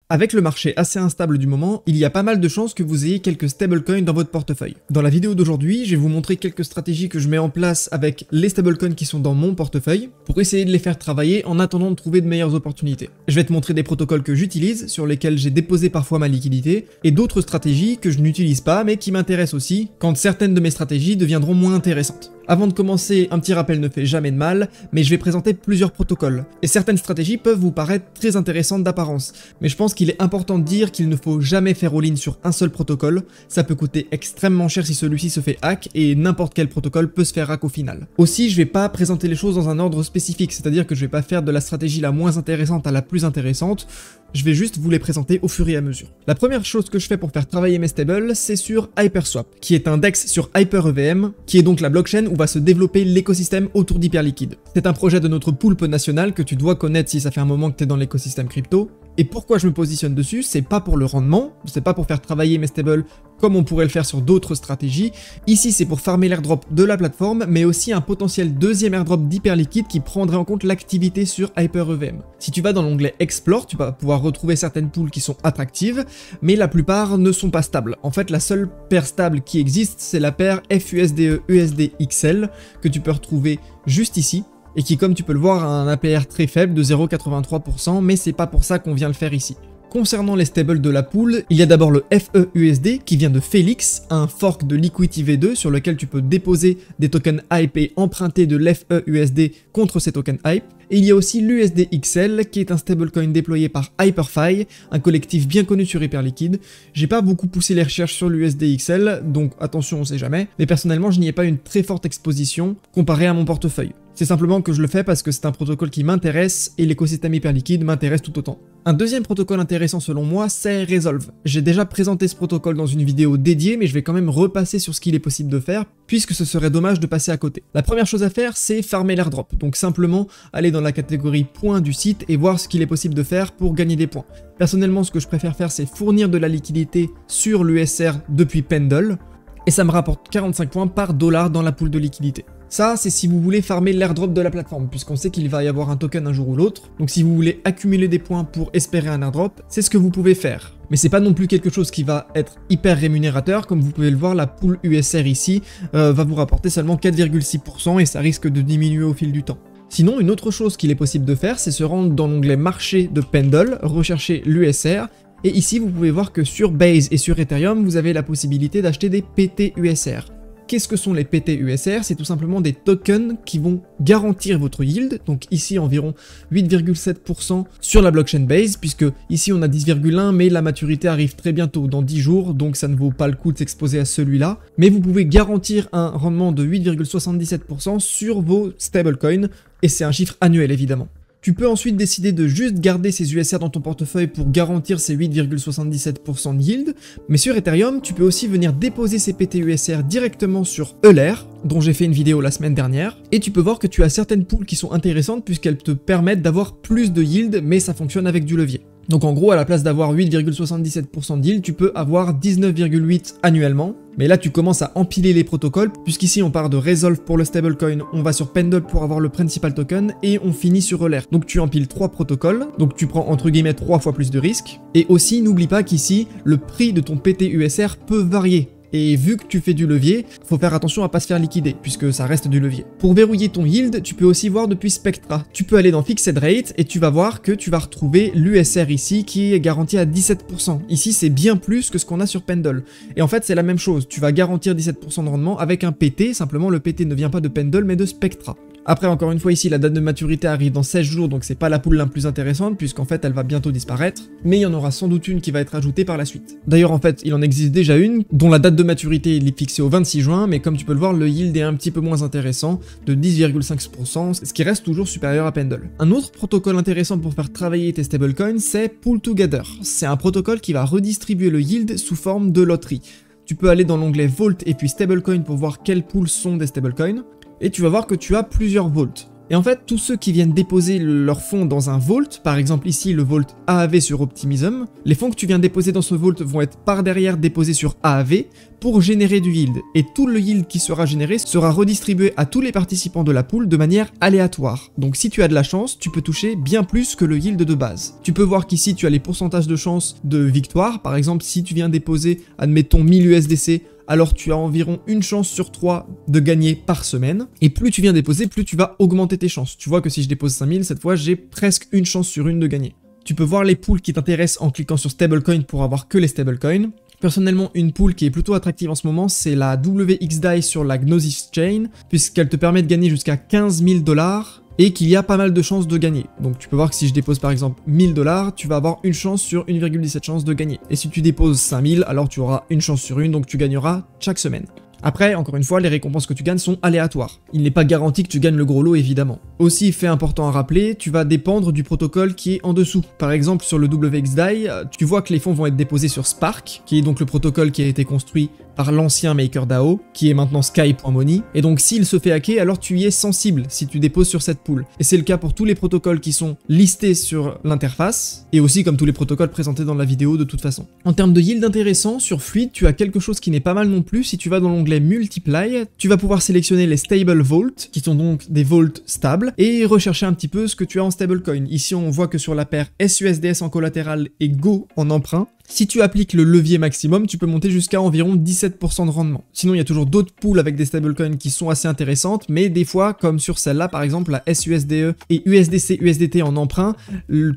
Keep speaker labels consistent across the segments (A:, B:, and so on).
A: Avec le marché assez instable du moment, il y a pas mal de chances que vous ayez quelques stablecoins dans votre portefeuille. Dans la vidéo d'aujourd'hui, je vais vous montrer quelques stratégies que je mets en place avec les stablecoins qui sont dans mon portefeuille pour essayer de les faire travailler en attendant de trouver de meilleures opportunités. Je vais te montrer des protocoles que j'utilise, sur lesquels j'ai déposé parfois ma liquidité, et d'autres stratégies que je n'utilise pas mais qui m'intéressent aussi quand certaines de mes stratégies deviendront moins intéressantes. Avant de commencer, un petit rappel ne fait jamais de mal, mais je vais présenter plusieurs protocoles. Et certaines stratégies peuvent vous paraître très intéressantes d'apparence, mais je pense qu'il est important de dire qu'il ne faut jamais faire all-in sur un seul protocole, ça peut coûter extrêmement cher si celui-ci se fait hack, et n'importe quel protocole peut se faire hack au final. Aussi, je vais pas présenter les choses dans un ordre spécifique, c'est-à-dire que je vais pas faire de la stratégie la moins intéressante à la plus intéressante, je vais juste vous les présenter au fur et à mesure. La première chose que je fais pour faire travailler mes stables, c'est sur Hyperswap, qui est un DEX sur HyperEVM, qui est donc la blockchain où va se développer l'écosystème autour d'Hyperliquid. C'est un projet de notre poolpe national que tu dois connaître si ça fait un moment que tu es dans l'écosystème crypto. Et pourquoi je me positionne dessus, c'est pas pour le rendement, c'est pas pour faire travailler mes stables comme on pourrait le faire sur d'autres stratégies. Ici, c'est pour farmer l'airdrop de la plateforme, mais aussi un potentiel deuxième airdrop d'Hyperliquid qui prendrait en compte l'activité sur HyperEVM. Si tu vas dans l'onglet Explore, tu vas pouvoir retrouver certaines pools qui sont attractives, mais la plupart ne sont pas stables. En fait, la seule paire stable qui existe, c'est la paire FUSDE-USDXL, que tu peux retrouver juste ici, et qui, comme tu peux le voir, a un APR très faible de 0,83%, mais c'est pas pour ça qu'on vient le faire ici. Concernant les stables de la pool, il y a d'abord le FEUSD qui vient de Felix, un fork de Liquidity V2 sur lequel tu peux déposer des tokens hype et emprunter de l'FEUSD contre ces tokens hype. Et il y a aussi l'USDXL qui est un stablecoin déployé par Hyperfi, un collectif bien connu sur Hyperliquid. J'ai pas beaucoup poussé les recherches sur l'USDXL, donc attention on sait jamais, mais personnellement je n'y ai pas une très forte exposition comparé à mon portefeuille. C'est simplement que je le fais parce que c'est un protocole qui m'intéresse et l'écosystème Hyperliquid m'intéresse tout autant. Un deuxième protocole intéressant selon moi, c'est Resolve. J'ai déjà présenté ce protocole dans une vidéo dédiée, mais je vais quand même repasser sur ce qu'il est possible de faire, puisque ce serait dommage de passer à côté. La première chose à faire, c'est farmer l'airdrop, donc simplement aller dans la catégorie points du site et voir ce qu'il est possible de faire pour gagner des points. Personnellement, ce que je préfère faire, c'est fournir de la liquidité sur l'USR depuis Pendle, et ça me rapporte 45 points par dollar dans la pool de liquidité. Ça, c'est si vous voulez farmer l'airdrop de la plateforme, puisqu'on sait qu'il va y avoir un token un jour ou l'autre. Donc si vous voulez accumuler des points pour espérer un airdrop, c'est ce que vous pouvez faire. Mais c'est pas non plus quelque chose qui va être hyper rémunérateur, comme vous pouvez le voir, la pool USR ici va vous rapporter seulement 4,6% et ça risque de diminuer au fil du temps. Sinon, une autre chose qu'il est possible de faire, c'est se rendre dans l'onglet marché de Pendle, rechercher l'USR, et ici vous pouvez voir que sur Base et sur Ethereum, vous avez la possibilité d'acheter des PTUSR. Qu'est-ce que sont les PTUSR? C'est tout simplement des tokens qui vont garantir votre yield, donc ici environ 8,7% sur la blockchain Base, puisque ici on a 10,1 mais la maturité arrive très bientôt, dans 10 jours, donc ça ne vaut pas le coup de s'exposer à celui-là. Mais vous pouvez garantir un rendement de 8,77% sur vos stablecoins, et c'est un chiffre annuel évidemment. Tu peux ensuite décider de juste garder ces USR dans ton portefeuille pour garantir ces 8,77% de yield, mais sur Ethereum, tu peux aussi venir déposer ces PTUSR directement sur Euler, dont j'ai fait une vidéo la semaine dernière, et tu peux voir que tu as certaines pools qui sont intéressantes puisqu'elles te permettent d'avoir plus de yield, mais ça fonctionne avec du levier. Donc en gros, à la place d'avoir 8,77% de yield, tu peux avoir 19,8 annuellement. Mais là, tu commences à empiler les protocoles, puisqu'ici on part de Resolve pour le stablecoin, on va sur Pendle pour avoir le principal token, et on finit sur Euler. Donc tu empiles 3 protocoles, donc tu prends entre guillemets 3 fois plus de risques. Et aussi, n'oublie pas qu'ici, le prix de ton PTUSR peut varier. Et vu que tu fais du levier, faut faire attention à pas se faire liquider, puisque ça reste du levier. Pour verrouiller ton yield, tu peux aussi voir depuis Spectra. Tu peux aller dans Fixed Rate, et tu vas voir que tu vas retrouver l'USR ici, qui est garanti à 17%. Ici, c'est bien plus que ce qu'on a sur Pendle. Et en fait, c'est la même chose, tu vas garantir 17% de rendement avec un PT, simplement le PT ne vient pas de Pendle, mais de Spectra. Après, encore une fois ici, la date de maturité arrive dans 16 jours, donc c'est pas la pool la plus intéressante, puisqu'en fait elle va bientôt disparaître, mais il y en aura sans doute une qui va être ajoutée par la suite. D'ailleurs en fait, il en existe déjà une, dont la date de maturité est fixée au 26 juin, mais comme tu peux le voir, le yield est un petit peu moins intéressant, de 10,5%, ce qui reste toujours supérieur à Pendle. Un autre protocole intéressant pour faire travailler tes stablecoins, c'est Pool Together. C'est un protocole qui va redistribuer le yield sous forme de loterie. Tu peux aller dans l'onglet Vault et puis Stablecoin pour voir quelles pools sont des stablecoins. Et tu vas voir que tu as plusieurs vaults. Et en fait, tous ceux qui viennent déposer leurs fonds dans un vault, par exemple ici le vault AAV sur Optimism, les fonds que tu viens déposer dans ce vault vont être par derrière déposés sur AAV pour générer du yield. Et tout le yield qui sera généré sera redistribué à tous les participants de la pool de manière aléatoire. Donc si tu as de la chance, tu peux toucher bien plus que le yield de base. Tu peux voir qu'ici tu as les pourcentages de chance de victoire. Par exemple, si tu viens déposer, admettons 1000 USDC, alors tu as environ une chance sur 3 de gagner par semaine. Et plus tu viens déposer, plus tu vas augmenter tes chances. Tu vois que si je dépose 5000, cette fois j'ai presque une chance sur une de gagner. Tu peux voir les pools qui t'intéressent en cliquant sur stablecoin pour avoir que les stablecoins. Personnellement, une pool qui est plutôt attractive en ce moment, c'est la WXDAI sur la Gnosis Chain, puisqu'elle te permet de gagner jusqu'à 15 000 $, et qu'il y a pas mal de chances de gagner. Donc tu peux voir que si je dépose par exemple 1000 $, tu vas avoir une chance sur 1,17 chances de gagner. Et si tu déposes 5000, alors tu auras une chance sur une, donc tu gagneras chaque semaine. Après, encore une fois, les récompenses que tu gagnes sont aléatoires. Il n'est pas garanti que tu gagnes le gros lot, évidemment. Aussi, fait important à rappeler, tu vas dépendre du protocole qui est en dessous. Par exemple, sur le WXDAI, tu vois que les fonds vont être déposés sur Spark, qui est donc le protocole qui a été construit par l'ancien MakerDAO, qui est maintenant Sky.money. Et donc, s'il se fait hacker, alors tu y es sensible si tu déposes sur cette pool. Et c'est le cas pour tous les protocoles qui sont listés sur l'interface, et aussi comme tous les protocoles présentés dans la vidéo de toute façon. En termes de yield intéressant, sur Fluid, tu as quelque chose qui n'est pas mal non plus. Si tu vas dans l'onglet Multiply, tu vas pouvoir sélectionner les Stable Vault, qui sont donc des vaults stables, et rechercher un petit peu ce que tu as en stablecoin. Ici, on voit que sur la paire SUSDS en collatéral et Go en emprunt, si tu appliques le levier maximum, tu peux monter jusqu'à environ 17% de rendement. Sinon, il y a toujours d'autres pools avec des stablecoins qui sont assez intéressantes, mais des fois, comme sur celle-là, par exemple, la SUSDE et USDC-USDT en emprunt,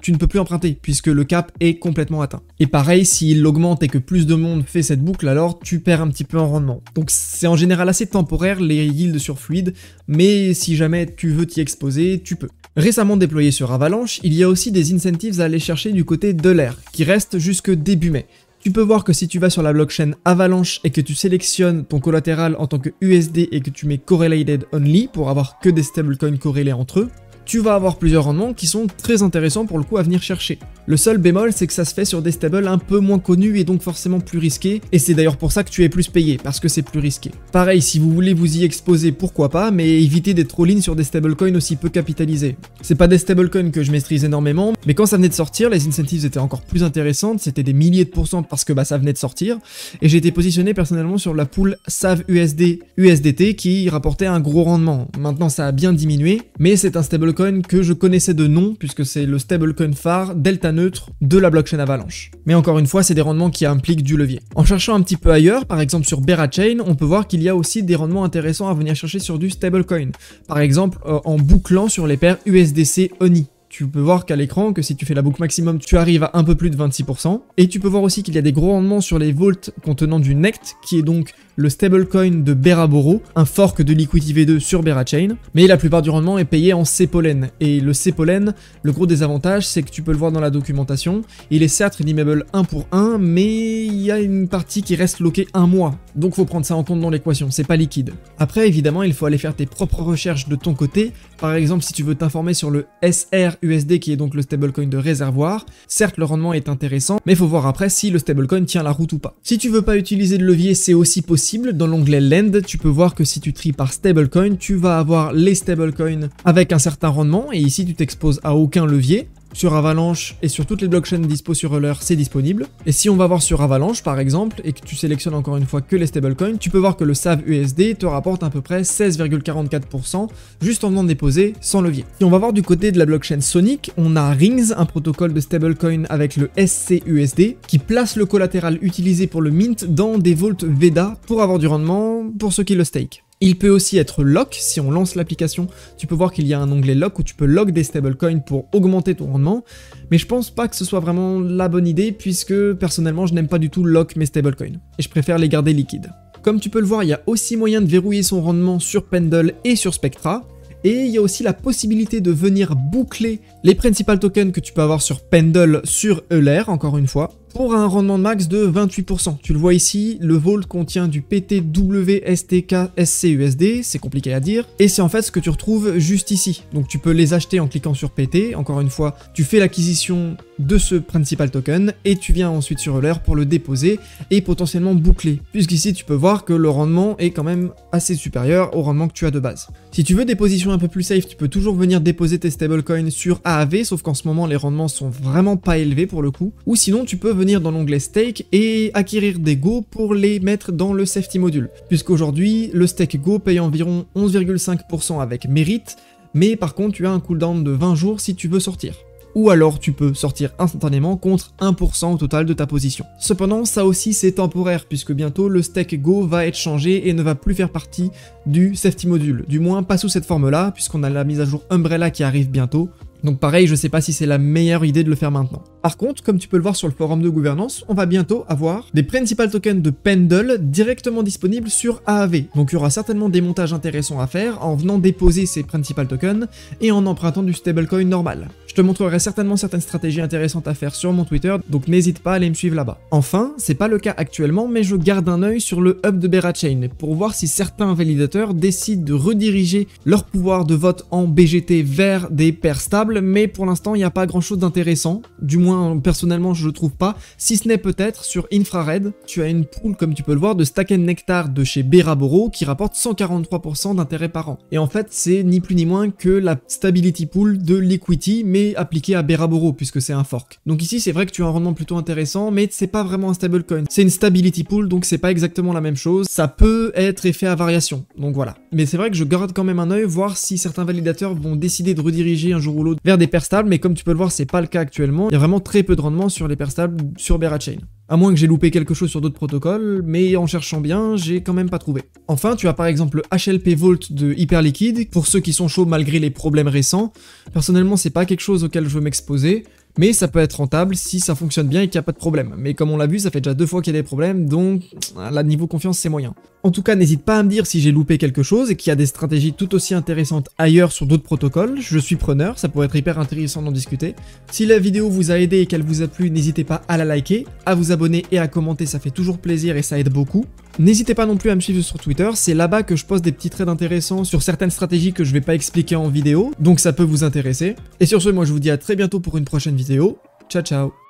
A: tu ne peux plus emprunter, puisque le cap est complètement atteint. Et pareil, s'il augmente et que plus de monde fait cette boucle, alors tu perds un petit peu en rendement. Donc c'est en général assez temporaire, les yields sur Fluid, mais si jamais tu veux t'y exposer, tu peux. Récemment déployé sur Avalanche, il y a aussi des incentives à aller chercher du côté de l'air, qui restent jusque début mai. Tu peux voir que si tu vas sur la blockchain Avalanche et que tu sélectionnes ton collatéral en tant que USD et que tu mets Correlated Only pour avoir que des stablecoins corrélés entre eux, tu vas avoir plusieurs rendements qui sont très intéressants pour le coup à venir chercher. Le seul bémol, c'est que ça se fait sur des stables un peu moins connus et donc forcément plus risqués, et c'est d'ailleurs pour ça que tu es plus payé, parce que c'est plus risqué. Pareil, si vous voulez vous y exposer, pourquoi pas, mais évitez d'être all-in sur des stablecoins aussi peu capitalisés. C'est pas des stablecoins que je maîtrise énormément, mais quand ça venait de sortir, les incentives étaient encore plus intéressantes, c'était des milliers de pourcents parce que ça venait de sortir, et j'ai été positionné personnellement sur la pool SAV USD USDT qui rapportait un gros rendement. Maintenant ça a bien diminué, mais c'est un stablecoin que je connaissais de nom, puisque c'est le stablecoin phare delta neutre de la blockchain Avalanche. Mais encore une fois, c'est des rendements qui impliquent du levier. En cherchant un petit peu ailleurs, par exemple sur Berachain, on peut voir qu'il y a aussi des rendements intéressants à venir chercher sur du stablecoin. Par exemple, en bouclant sur les paires USDC ONI. Tu peux voir qu'à l'écran, que si tu fais la boucle maximum, tu arrives à un peu plus de 26%. Et tu peux voir aussi qu'il y a des gros rendements sur les vaults contenant du NECT, qui est donc le stablecoin de Beraboro, un fork de Liquidity V2 sur Berachain. Mais la plupart du rendement est payé en C-Pollen. Et le C-Pollen, le gros désavantage, c'est que tu peux le voir dans la documentation. Il est certes redeemable 1 pour 1, mais il y a une partie qui reste lockée 1 mois. Donc faut prendre ça en compte dans l'équation, c'est pas liquide. Après, évidemment, il faut aller faire tes propres recherches de ton côté. Par exemple, si tu veux t'informer sur le SRUSD, qui est donc le stablecoin de réservoir, certes le rendement est intéressant, mais faut voir après si le stablecoin tient la route ou pas. Si tu veux pas utiliser de levier, c'est aussi possible. Dans l'onglet Lend, tu peux voir que si tu tries par stablecoin, tu vas avoir les stablecoins avec un certain rendement, et ici tu t'exposes à aucun levier. Sur Avalanche et sur toutes les blockchains dispo sur Euler, c'est disponible. Et si on va voir sur Avalanche par exemple, et que tu sélectionnes encore une fois que les stablecoins, tu peux voir que le SAV USD te rapporte à peu près 16,44% juste en venant de déposer sans levier. Si on va voir du côté de la blockchain Sonic, on a Rings, un protocole de stablecoin avec le SCUSD, qui place le collatéral utilisé pour le mint dans des vaults VEDA pour avoir du rendement pour ceux qui le stake. Il peut aussi être lock, si on lance l'application, tu peux voir qu'il y a un onglet lock où tu peux lock des stablecoins pour augmenter ton rendement, mais je pense pas que ce soit vraiment la bonne idée puisque personnellement je n'aime pas du tout lock mes stablecoins, et je préfère les garder liquides. Comme tu peux le voir, il y a aussi moyen de verrouiller son rendement sur Pendle et sur Spectra, et il y a aussi la possibilité de venir boucler les principal tokens que tu peux avoir sur Pendle sur Euler, encore une fois. pour un rendement max de 28%. Tu le vois ici, le Vault contient du PTWSTK-SCUSD, c'est compliqué à dire, et c'est en fait ce que tu retrouves juste ici. Donc tu peux les acheter en cliquant sur PT, encore une fois, tu fais l'acquisition de ce principal token, et tu viens ensuite sur Euler pour le déposer, et potentiellement boucler, puisqu'ici tu peux voir que le rendement est quand même assez supérieur au rendement que tu as de base. Si tu veux des positions un peu plus safe, tu peux toujours venir déposer tes stablecoins sur AAV, sauf qu'en ce moment les rendements sont vraiment pas élevés pour le coup, ou sinon tu peux venir dans l'onglet Stake et acquérir des Go pour les mettre dans le Safety Module, puisqu'aujourd'hui le Stake Go paye environ 11,5% avec mérite, mais par contre tu as un cooldown de 20 jours si tu veux sortir. Ou alors tu peux sortir instantanément contre 1% au total de ta position. Cependant, ça aussi c'est temporaire, puisque bientôt le Stake Go va être changé et ne va plus faire partie du Safety Module, du moins pas sous cette forme-là, puisqu'on a la mise à jour Umbrella qui arrive bientôt. Donc pareil, je sais pas si c'est la meilleure idée de le faire maintenant. Par contre, comme tu peux le voir sur le forum de gouvernance, on va bientôt avoir des principal tokens de Pendle directement disponibles sur AAV. Donc il y aura certainement des montages intéressants à faire en venant déposer ces principal tokens et en empruntant du stablecoin normal. Je te montrerai certainement certaines stratégies intéressantes à faire sur mon Twitter, donc n'hésite pas à aller me suivre là-bas. Enfin, c'est pas le cas actuellement, mais je garde un œil sur le hub de Berachain pour voir si certains validateurs décident de rediriger leur pouvoir de vote en BGT vers des paires stables, mais pour l'instant il n'y a pas grand chose d'intéressant, du moins personnellement je le trouve pas, si ce n'est peut-être sur Infrared, tu as une pool comme tu peux le voir de Stack & Nectar de chez Beraboro qui rapporte 143% d'intérêt par an. Et en fait c'est ni plus ni moins que la stability pool de Liquity, mais appliqué à Beraboro puisque c'est un fork. Donc ici c'est vrai que tu as un rendement plutôt intéressant, mais c'est pas vraiment un stablecoin, c'est une stability pool, donc c'est pas exactement la même chose, ça peut être effet à variation, donc voilà. Mais c'est vrai que je garde quand même un œil, voir si certains validateurs vont décider de rediriger un jour ou l'autre vers des paires stables, mais comme tu peux le voir c'est pas le cas actuellement, il y a vraiment très peu de rendement sur les paires stables sur Berachain. À moins que j'ai loupé quelque chose sur d'autres protocoles, mais en cherchant bien, j'ai quand même pas trouvé. Enfin, tu as par exemple le HLP Vault de Hyperliquid, pour ceux qui sont chauds malgré les problèmes récents. Personnellement, c'est pas quelque chose auquel je veux m'exposer, mais ça peut être rentable si ça fonctionne bien et qu'il n'y a pas de problème. Mais comme on l'a vu, ça fait déjà 2 fois qu'il y a des problèmes, donc là, niveau confiance, c'est moyen. En tout cas, n'hésite pas à me dire si j'ai loupé quelque chose et qu'il y a des stratégies tout aussi intéressantes ailleurs sur d'autres protocoles. Je suis preneur, ça pourrait être hyper intéressant d'en discuter. Si la vidéo vous a aidé et qu'elle vous a plu, n'hésitez pas à la liker, à vous abonner et à commenter, ça fait toujours plaisir et ça aide beaucoup. N'hésitez pas non plus à me suivre sur Twitter, c'est là-bas que je poste des petits trades intéressants sur certaines stratégies que je vais pas expliquer en vidéo, donc ça peut vous intéresser. Et sur ce, moi je vous dis à très bientôt pour une prochaine vidéo. Ciao ciao.